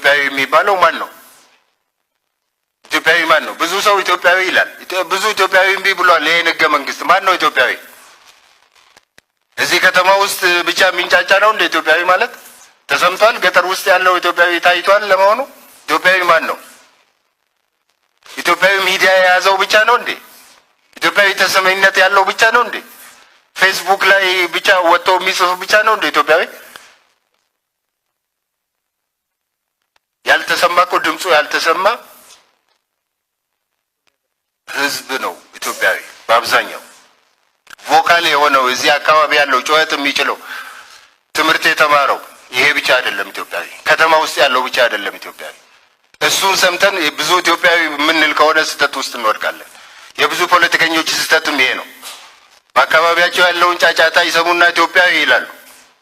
ኢትዮጵያዊ የሚባለው ማን ነው? ኢትዮጵያዊ ማን ነው? ብዙ ሰው ኢትዮጵያዊ ይላል። ብዙ ኢትዮጵያዊ እምቢ ብሏል። ይሄን ህገ መንግስት ማን ነው ኢትዮጵያዊ? እዚህ ከተማ ውስጥ ብቻ የሚንጫጫ ነው እንደ ኢትዮጵያዊ ማለት ተሰምቷል? ገጠር ውስጥ ያለው ኢትዮጵያዊ ታይቷል? ለመሆኑ ኢትዮጵያዊ ማን ነው? ኢትዮጵያዊ ሚዲያ የያዘው ብቻ ነው እንዴ? ኢትዮጵያዊ ተሰሚነት ያለው ብቻ ነው እንዴ? ፌስቡክ ላይ ብቻ ወጥቶ የሚጽፍ ብቻ ነው እንዴ ኢትዮጵያዊ? ያልተሰማ እኮ ድምፁ ያልተሰማ ህዝብ ነው ኢትዮጵያዊ። በአብዛኛው ቮካል የሆነው እዚህ አካባቢ ያለው ጩኸት የሚችለው ትምህርት የተማረው ይሄ ብቻ አይደለም ኢትዮጵያዊ። ከተማ ውስጥ ያለው ብቻ አይደለም ኢትዮጵያዊ። እሱን ሰምተን ብዙ ኢትዮጵያዊ የምንል ከሆነ ስህተት ውስጥ እንወድቃለን። የብዙ ፖለቲከኞች ስህተትም ይሄ ነው። በአካባቢያቸው ያለውን ጫጫታ ይሰሙና ኢትዮጵያዊ ይላሉ።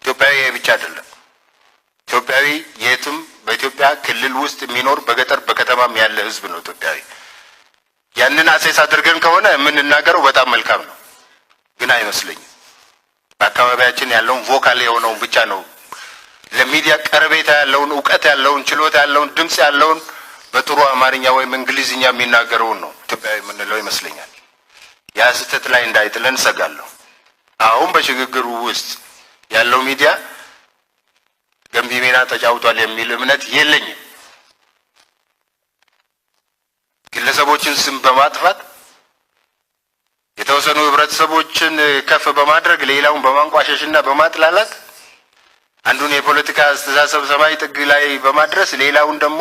ኢትዮጵያዊ ይሄ ብቻ አይደለም። ኢትዮጵያዊ የትም በኢትዮጵያ ክልል ውስጥ የሚኖር በገጠር በከተማም ያለ ህዝብ ነው ኢትዮጵያዊ። ያንን አሴስ አድርገን ከሆነ የምንናገረው በጣም መልካም ነው፣ ግን አይመስለኝም። በአካባቢያችን ያለውን ቮካል የሆነውን ብቻ ነው ለሚዲያ ቀረቤታ ያለውን እውቀት ያለውን ችሎታ ያለውን ድምፅ ያለውን በጥሩ አማርኛ ወይም እንግሊዝኛ የሚናገረውን ነው ኢትዮጵያዊ የምንለው ይመስለኛል። ያ ስህተት ላይ እንዳይጥለን እሰጋለሁ። አሁን በሽግግሩ ውስጥ ያለው ሚዲያ ገንቢ ሚና ተጫውቷል የሚል እምነት የለኝም። ግለሰቦችን ስም በማጥፋት የተወሰኑ ህብረተሰቦችን ከፍ በማድረግ ሌላውን በማንቋሸሽና በማጥላላት አንዱን የፖለቲካ አስተሳሰብ ሰማይ ጥግ ላይ በማድረስ ሌላውን ደግሞ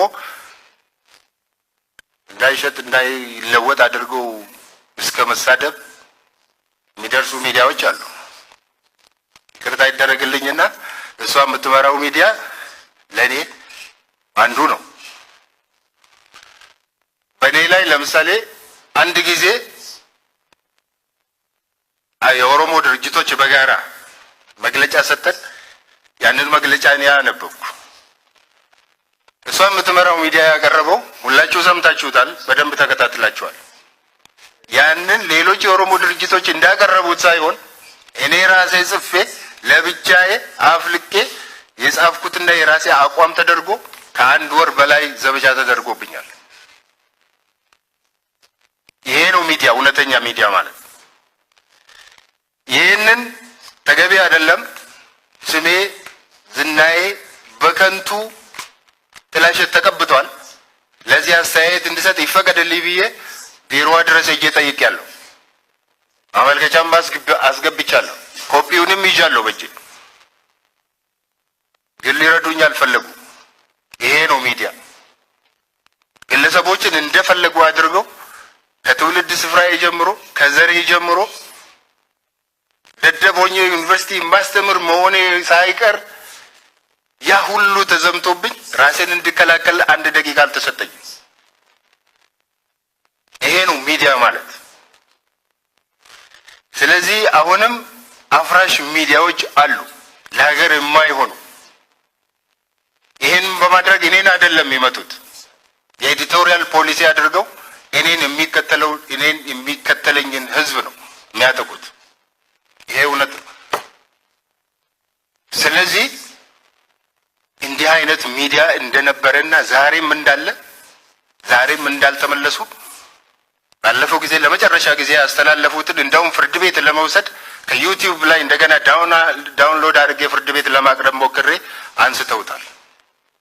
እንዳይሸጥ እንዳይለወጥ አድርገው እስከ መሳደብ የሚደርሱ ሚዲያዎች አሉ። ይቅርታ ይደረግልኝና እሷ የምትመራው ሚዲያ ለኔ አንዱ ነው። በኔ ላይ ለምሳሌ አንድ ጊዜ የኦሮሞ ድርጅቶች በጋራ መግለጫ ሰጠን። ያንን መግለጫ እኔ አነበብኩ። እሷ የምትመራው ሚዲያ ያቀረበው ሁላችሁ ሰምታችሁታል፣ በደንብ ተከታትላችኋል። ያንን ሌሎች የኦሮሞ ድርጅቶች እንዳቀረቡት ሳይሆን እኔ ራሴ ጽፌ ለብቻዬ አፍልቄ የጻፍኩትና የራሴ አቋም ተደርጎ ከአንድ ወር በላይ ዘመቻ ተደርጎብኛል። ይሄ ነው ሚዲያ፣ እውነተኛ ሚዲያ ማለት። ይህንን ተገቢ አይደለም። ስሜ ዝናዬ በከንቱ ጥላሸት ተቀብቷል። ለዚህ አስተያየት እንድሰጥ ይፈቀድልኝ ብዬ ቢሮዋ ድረስ ሄጄ ጠይቄያለሁ። ማመልከቻም አስገብቻለሁ። ኮፒውንም ይዣለሁ በእጄ። ግን ሊረዱኝ አልፈለጉ። ይሄ ነው ሚዲያ። ግለሰቦችን እንደፈለጉ አድርገው ከትውልድ ስፍራ ጀምሮ ከዘሬ ጀምሮ ደደብ ሆኜ ዩኒቨርሲቲ ማስተምር መሆኔ ሳይቀር ያ ሁሉ ተዘምቶብኝ ራሴን እንድከላከል አንድ ደቂቃ አልተሰጠኝም። ይሄ ነው ሚዲያ ማለት። ስለዚህ አሁንም አፍራሽ ሚዲያዎች አሉ ለሀገር የማይሆኑ። ይሄን በማድረግ እኔን አይደለም የሚመቱት፣ የኤዲቶሪያል ፖሊሲ አድርገው እኔን የሚከተለኝን ህዝብ ነው የሚያጠቁት። ይሄ እውነት ነው። ስለዚህ እንዲህ አይነት ሚዲያ እንደነበረና ዛሬም እንዳለ ዛሬም እንዳልተመለሱ ባለፈው ጊዜ ለመጨረሻ ጊዜ ያስተላለፉትን እንደውም ፍርድ ቤት ለመውሰድ ከዩቲዩብ ላይ እንደገና ዳውንሎድ አድርጌ ፍርድ ቤት ለማቅረብ ሞክሬ አንስተውታል።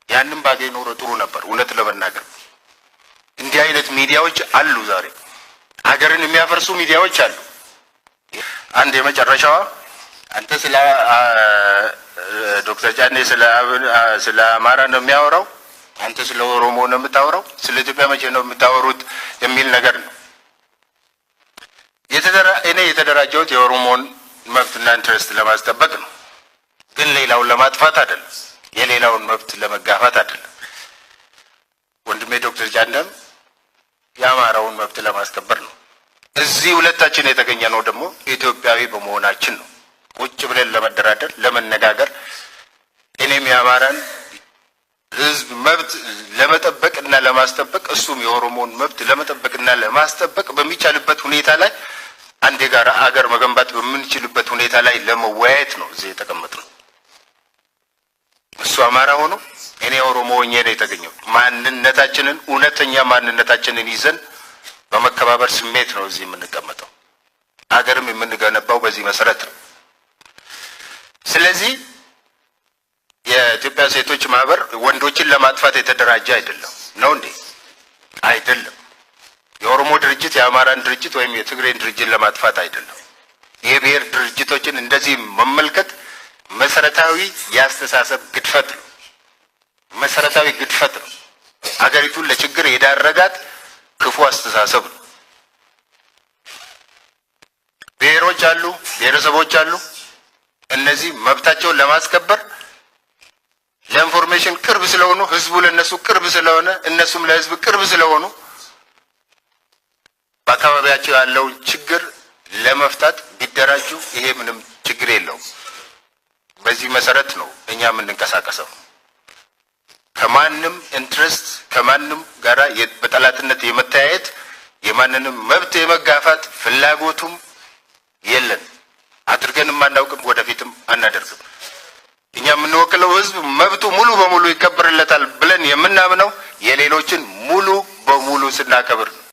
ያንን ባገኝ ኖሮ ጥሩ ነበር። እውነት ለመናገር እንዲህ አይነት ሚዲያዎች አሉ። ዛሬ ሀገርን የሚያፈርሱ ሚዲያዎች አሉ። አንድ የመጨረሻዋ አንተ ስለ ዶክተር ጫኔ ስለ አማራ ነው የሚያወራው፣ አንተ ስለ ኦሮሞ ነው የምታወራው፣ ስለ ኢትዮጵያ መቼ ነው የምታወሩት የሚል ነገር ነው። እኔ የተደራጀሁት የኦሮሞን መብትና ኢንትረስት ለማስጠበቅ ነው፣ ግን ሌላውን ለማጥፋት አይደለም፣ የሌላውን መብት ለመጋፋት አይደለም። ወንድሜ ዶክተር ጫኔም የአማራውን መብት ለማስከበር ነው። እዚህ ሁለታችን የተገኘ ነው ደግሞ ኢትዮጵያዊ በመሆናችን ነው። ቁጭ ብለን ለመደራደር ለመነጋገር እኔም የአማራን ህዝብ መብት ለመጠበቅና ለማስጠበቅ እሱም የኦሮሞን መብት ለመጠበቅና ለማስጠበቅ በሚቻልበት ሁኔታ ላይ አንድ የጋራ አገር መገንባት በምንችልበት ሁኔታ ላይ ለመወያየት ነው እዚህ የተቀመጥነው። እሱ አማራ ሆኖ እኔ ኦሮሞ ሆኜ ነው የተገኘሁት። ማንነታችንን እውነተኛ ማንነታችንን ይዘን በመከባበር ስሜት ነው እዚህ የምንቀመጠው። ሀገርም የምንገነባው በዚህ መሰረት ነው። ስለዚህ የኢትዮጵያ ሴቶች ማህበር ወንዶችን ለማጥፋት የተደራጀ አይደለም ነው እንዴ? አይደለም። የኦሮሞ ድርጅት የአማራን ድርጅት ወይም የትግሬን ድርጅት ለማጥፋት አይደለም። የብሔር ድርጅቶችን እንደዚህ መመልከት መሰረታዊ የአስተሳሰብ ግድፈት ነው። መሰረታዊ ግድፈት ነው። ሀገሪቱን ለችግር የዳረጋት ክፉ አስተሳሰብ ነው። ብሔሮች አሉ፣ ብሔረሰቦች አሉ። እነዚህ መብታቸውን ለማስከበር ለኢንፎርሜሽን ቅርብ ስለሆኑ፣ ህዝቡ ለነሱ ቅርብ ስለሆነ፣ እነሱም ለህዝብ ቅርብ ስለሆኑ በአካባቢያቸው ያለውን ችግር ለመፍታት ቢደራጁ ይሄ ምንም ችግር የለውም። በዚህ መሰረት ነው እኛ የምንንቀሳቀሰው። ከማንም ኢንትረስት ከማንም ጋራ በጠላትነት የመተያየት የማንንም መብት የመጋፋት ፍላጎቱም የለን። አድርገን የማናውቅም፣ ወደፊትም አናደርግም። እኛ የምንወክለው ህዝብ መብቱ ሙሉ በሙሉ ይከበርለታል ብለን የምናምነው የሌሎችን ሙሉ በሙሉ ስናከብር ነው።